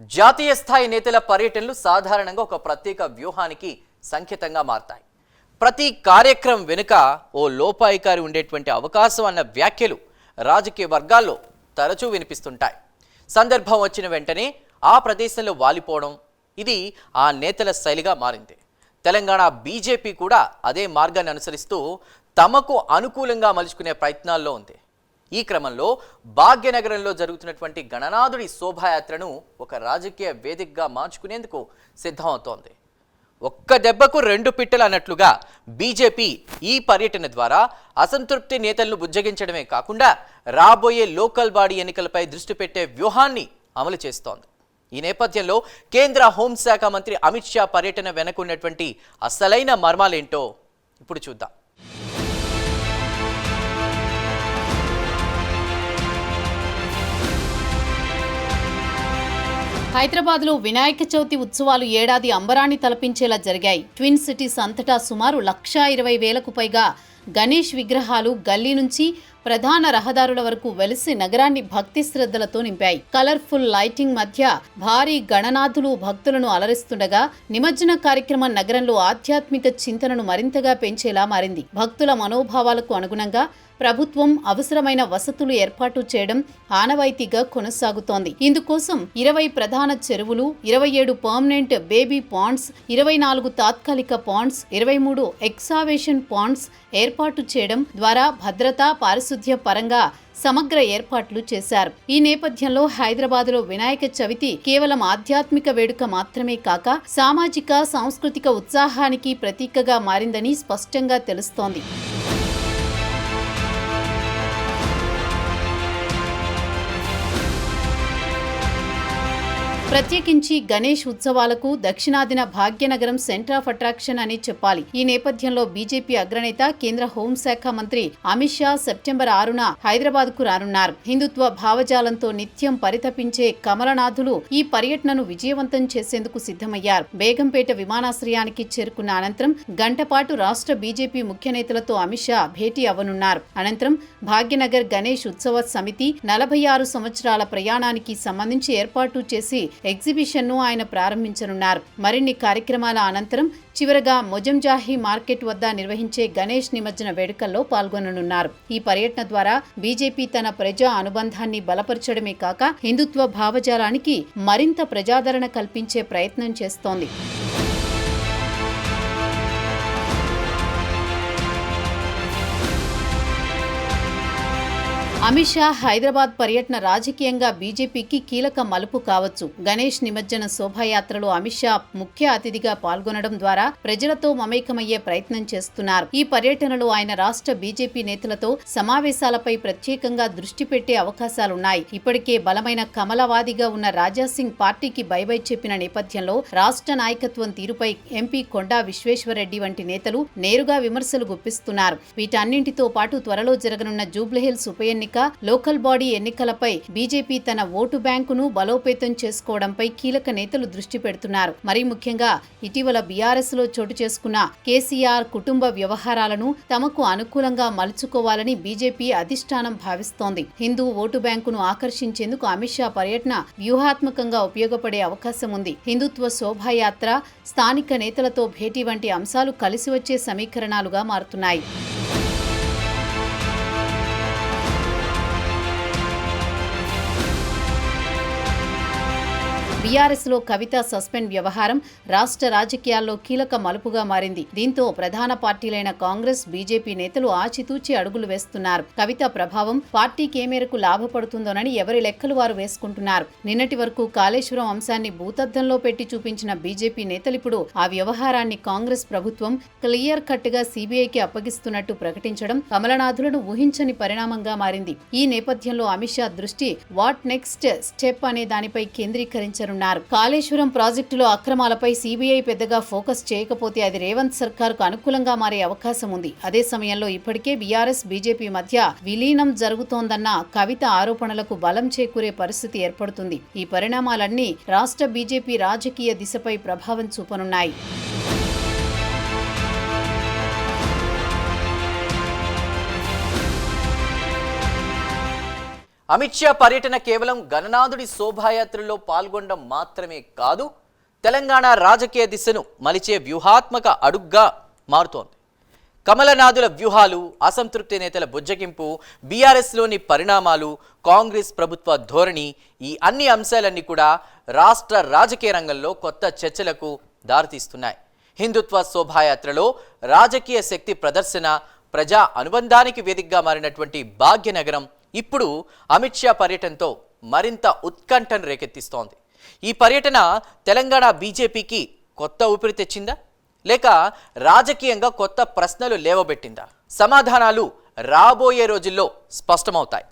జాతీయ స్థాయి నేతల పర్యటనలు సాధారణంగా ఒక ప్రత్యేక వ్యూహానికి సంకేతంగా మారతాయి. ప్రతి కార్యక్రమం వెనుక ఓ లోపాయికారి ఉండేటువంటి అవకాశం అన్న వ్యాఖ్యలు రాజకీయ వర్గాల్లో తరచూ వినిపిస్తుంటాయి. సందర్భం వచ్చిన వెంటనే ఆ ప్రదేశంలో వాలిపోవడం ఇది ఆ నేతల శైలిగా మారింది. తెలంగాణ బీజేపీ కూడా అదే మార్గాన్ని అనుసరిస్తూ తమకు అనుకూలంగా మలుచుకునే ప్రయత్నాల్లో ఉంది. ఈ క్రమంలో భాగ్యనగరంలో జరుగుతున్నటువంటి గణనాథుడి శోభాయాత్రను ఒక రాజకీయ వేదికగా మార్చుకునేందుకు సిద్ధమవుతోంది. ఒక్క దెబ్బకు రెండు పిట్టలు అన్నట్లుగా బీజేపీ ఈ పర్యటన ద్వారా అసంతృప్తి నేతలను బుజ్జగించడమే కాకుండా రాబోయే లోకల్ బాడీ ఎన్నికలపై దృష్టి పెట్టే వ్యూహాన్ని అమలు చేస్తోంది. ఈ నేపథ్యంలో కేంద్ర హోంశాఖ మంత్రి అమిత్ షా పర్యటన వెనుకున్నటువంటి అసలైన మర్మాలేంటో ఇప్పుడు చూద్దాం. హైదరాబాద్లో వినాయక చవితి ఉత్సవాలు ఏడాది అంబరాన్ని తలపించేలా జరిగాయి. ట్విన్ సిటీస్ అంతటా సుమారు 1,20,000కు పైగా గణేష్ విగ్రహాలు గల్లీ నుంచి ప్రధాన రహదారుల వరకు వెలిసి నగరాన్ని భక్తి శ్రద్ధలతో నింపాయి. కలర్ఫుల్ లైటింగ్ మధ్య భారీ గణనాథులు భక్తులను అలరిస్తుండగా నిమజ్జన కార్యక్రమం నగరంలో ఆధ్యాత్మిక చింతనను మరింతగా పెంచేలా మారింది. భక్తుల మనోభావాలకు అనుగుణంగా ప్రభుత్వం అవసరమైన వసతులు ఏర్పాటు చేయడం ఆనవాయితీగా కొనసాగుతోంది. ఇందుకోసం 20 ప్రధాన చెరువులు, 27 పర్మనెంట్ బేబీ పాండ్స్, 24 తాత్కాలిక పాండ్స్, 23 ఎక్సావేషన్ పాండ్స్ ఏర్పాటు చేయడం ద్వారా భద్రతా, పారిశుద్ధ్య పరంగా సమగ్ర ఏర్పాట్లు చేశారు. ఈ నేపథ్యంలో హైదరాబాద్లో వినాయక చవితి కేవలం ఆధ్యాత్మిక వేడుక మాత్రమే కాక సామాజిక, సాంస్కృతిక ఉత్సాహానికి ప్రతీకగా మారిందని స్పష్టంగా తెలుస్తోంది. ప్రత్యేకించి గణేష్ ఉత్సవాలకు దక్షిణాదిన భాగ్యనగరం సెంటర్ ఆఫ్ అట్రాక్షన్ అని చెప్పాలి. ఈ నేపథ్యంలో బీజేపీ అగ్రనేత, కేంద్ర హోంశాఖ మంత్రి అమిత్ షా సెప్టెంబర్ 6న హైదరాబాద్ కు రానున్నారు. హిందుత్వ భావజాలంతో నిత్యం పరితపించే కమలనాథులు ఈ పర్యటనను విజయవంతం చేసేందుకు సిద్ధమయ్యారు. బేగంపేట విమానాశ్రయానికి చేరుకున్న అనంతరం గంటపాటు రాష్ట్ర బీజేపీ ముఖ్య నేతలతో అమిత్ షా భేటీ అవ్వనున్నారు. అనంతరం భాగ్యనగర్ గణేష్ ఉత్సవ సమితి 46 సంవత్సరాల ప్రయాణానికి సంబంధించి ఏర్పాటు చేసి ఎగ్జిబిషన్ ను ఆయన ప్రారంభించనున్నారు. మరిన్ని కార్యక్రమాల అనంతరం చివరగా మొజంజాహి మార్కెట్ వద్ద నిర్వహించే గణేష్ నిమజ్జన వేడుకల్లో పాల్గొననున్నారు. ఈ పర్యటన ద్వారా బీజేపీ తన ప్రజా అనుబంధాన్ని బలపరచడమే కాక హిందుత్వ భావజాలానికి మరింత ప్రజాదరణ కల్పించే ప్రయత్నం చేస్తోంది. అమిత్ షా హైదరాబాద్ పర్యటన రాజకీయంగా బీజేపీకి కీలక మలుపు కావచ్చు. గణేష్ నిమజ్జన శోభాయాత్రలో అమిత్ షా ముఖ్య అతిథిగా పాల్గొనడం ద్వారా ప్రజలతో మమేకమయ్యే ప్రయత్నం చేస్తున్నారు. ఈ పర్యటనలో ఆయన రాష్ట్ర బీజేపీ నేతలతో సమావేశాలపై ప్రత్యేకంగా దృష్టి పెట్టే అవకాశాలున్నాయి. ఇప్పటికే బలమైన కమలవాదిగా ఉన్న రాజాసింగ్ పార్టీకి బైబై చెప్పిన నేపథ్యంలో రాష్ట్ర నాయకత్వం తీరుపై ఎంపీ కొండా విశ్వేశ్వరరెడ్డి వంటి నేతలు నేరుగా విమర్శలు గుప్పిస్తున్నారు. వీటన్నింటితో పాటు త్వరలో జరగనున్న జూబ్లీహిల్స్ ఉప ఎన్నిక, లోకల్ బాడీ ఎన్నికలపై బీజేపీ తన ఓటు బ్యాంకును బలోపేతం చేసుకోవడంపై కీలక నేతలు దృష్టి పెడుతున్నారు. మరీ ముఖ్యంగా ఇటీవల బీఆర్ఎస్ లో చోటు చేసుకున్న కేసీఆర్ కుటుంబ వ్యవహారాలను తమకు అనుకూలంగా మలుచుకోవాలని బీజేపీ అధిష్టానం భావిస్తోంది. హిందూ ఓటు బ్యాంకును ఆకర్షించేందుకు అమిత్ షా పర్యటన వ్యూహాత్మకంగా ఉపయోగపడే అవకాశం ఉంది. హిందుత్వ శోభాయాత్ర, స్థానిక నేతలతో భేటీ వంటి అంశాలు కలిసి వచ్చే సమీకరణాలుగా మారుతున్నాయి. బీఆర్ఎస్ లో కవిత సస్పెండ్ వ్యవహారం రాష్ట్ర రాజకీయాల్లో కీలక మలుపుగా మారింది. దీంతో ప్రధాన పార్టీలైన కాంగ్రెస్, బీజేపీ నేతలు ఆచితూచి అడుగులు వేస్తున్నారు. కవిత ప్రభావం పార్టీకి ఏ మేరకు లాభపడుతుందోనని ఎవరి లెక్కలు వారు వేసుకుంటున్నారు. నిన్నటి వరకు కాళేశ్వరం అంశాన్ని భూతద్దంలో పెట్టి చూపించిన బీజేపీ నేతలు ఇప్పుడు ఆ వ్యవహారాన్ని కాంగ్రెస్ ప్రభుత్వం క్లియర్ కట్ గా సీబీఐకి అప్పగిస్తున్నట్టు ప్రకటించడం కమలనాథులను ఊహించని పరిణామంగా మారింది. ఈ నేపథ్యంలో అమిత్ షా దృష్టి వాట్ నెక్స్ట్ స్టెప్ అనే దానిపై కేంద్రీకరించారు. కాళేశ్వరం ప్రాజెక్టులో అక్రమాలపై సీబీఐ పెద్దగా ఫోకస్ చేయకపోతే అది రేవంత్ సర్కార్కు అనుకూలంగా మారే అవకాశం ఉంది. అదే సమయంలో ఇప్పటికే బీఆర్ఎస్, బీజేపీ మధ్య విలీనం జరుగుతోందన్న కవిత ఆరోపణలకు బలం చేకూరే పరిస్థితి ఏర్పడుతుంది. ఈ పరిణామాలన్నీ రాష్ట్ర బీజేపీ రాజకీయ దిశపై ప్రభావం చూపనున్నాయి. అమిత్ షా పర్యటన కేవలం గణనాథుడి శోభాయాత్రలో పాల్గొనడం మాత్రమే కాదు, తెలంగాణ రాజకీయ దిశను మలిచే వ్యూహాత్మక అడుగ్గా మారుతోంది. కమలనాథుల వ్యూహాలు, అసంతృప్తి నేతల బుజ్జగింపు, బీఆర్ఎస్లోని పరిణామాలు, కాంగ్రెస్ ప్రభుత్వ ధోరణి, ఈ అన్ని అంశాలన్నీ కూడా రాష్ట్ర రాజకీయ రంగంలో కొత్త చర్చలకు దారితీస్తున్నాయి. హిందుత్వ శోభాయాత్రలో రాజకీయ శక్తి ప్రదర్శన, ప్రజా అనుబంధానికి వేదికగా మారినటువంటి భాగ్యనగరం ఇప్పుడు అమిత్ షా పర్యటనతో మరింత ఉత్కంఠను రేకెత్తిస్తోంది. ఈ పర్యటన తెలంగాణ బీజేపీకి కొత్త ఊపిరి తెచ్చిందా, లేక రాజకీయంగా కొత్త ప్రశ్నలు లేవబెట్టిందా? సమాధానాలు రాబోయే రోజుల్లో స్పష్టమవుతాయి.